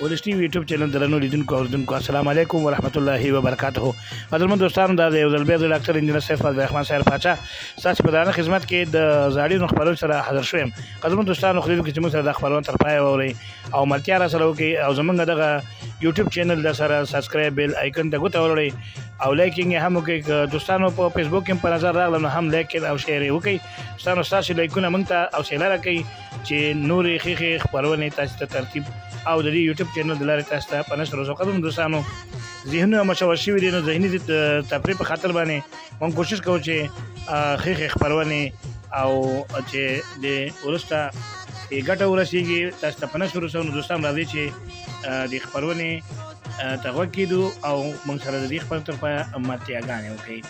ولس ټي وي یوټیوب چینل درنو لیدونکو اوریدونکو السلام علیکم ورحمت الله وبرکاته. قدرمن دوستانو دا د یو ځل بیا د ډاکټر انجینر سیف الرحمن سیر پاچا ستاسو په دانه خدمت کې د زاړي خبرونو سره حاضر شوم. قدرمن دوستانو خو دې چې موږ سره د خبرونو تر پای ووري او ملتیا را سره وکي او زمونږ دغه یوټیوب چینل د سره سبسکرایب بیل آیکن ته ګوته ورولئ او لایکینګ هم وکړئ. دوستانو په فیسبوک کې په نظر راغله نو هم لایک او شیر وکړئ. ستاسو لایکونه موږ ته او شیر راکړئ چې نورې ښې خبرونه تاسو ته ترتیب او د دې یوټیوب چینل د لارې تاسو ته په نشر وسوقدم دوستانو ذهنونه مشوش شوي دي نو ذهني تفریح په خاطر باندې موږ کوشش کوو چې ښې خبرونه او چې د ورسته ګټه ورسیږي تاسو ته په نشر وسو. نو دوستان راځي چې د خبرونه ته غوږ کېدو او موږ سره د دې خبرو تر پایه ملتیاګانې وکړئ.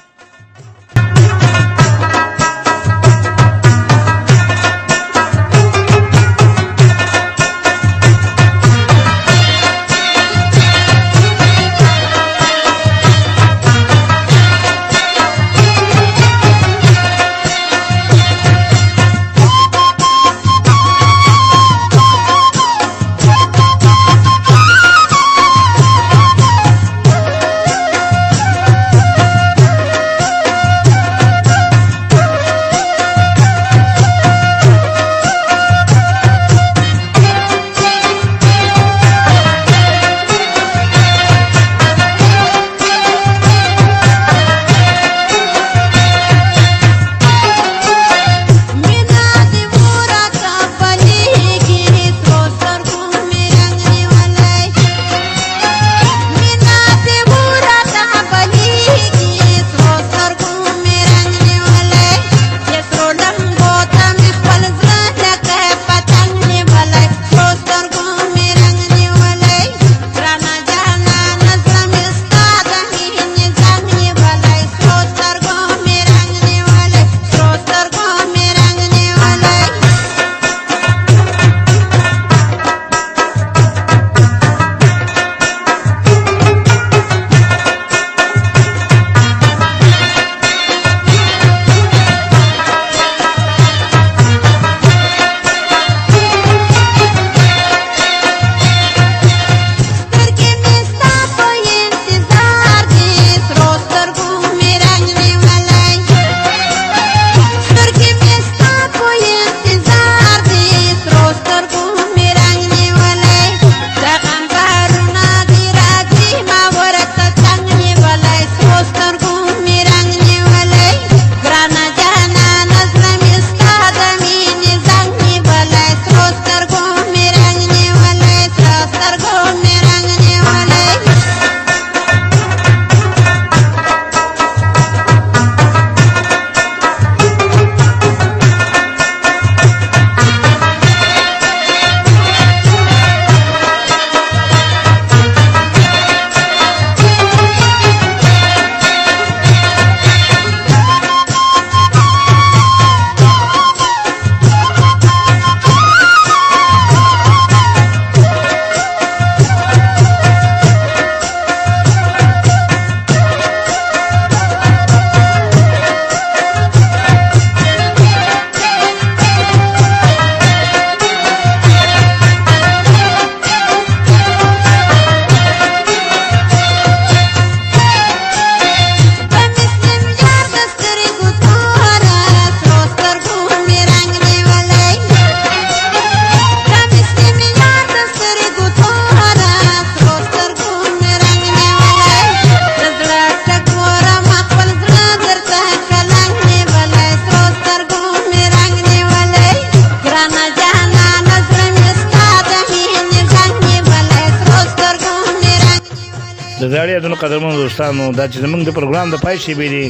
د زاړي ادونو قدرمنو دوستانو دا چې زمونږ د پروګرام د پای شیبې دي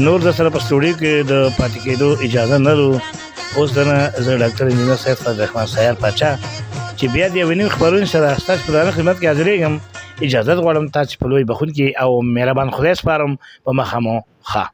نور د سره په سټوډیو کې د پاتې کېدو اجازه نه لرو. اوس دنه زه ډاکټر انجینر سیف الرحمن سیر پاچا چې بیا د یوې نوې خبرونې سره ستاسو په درانه خدمت کې حاضرېږم. اجازت غواړم تاسو په لوی بخښونکي او مهربان خدای سپارم په مخه مو ښه.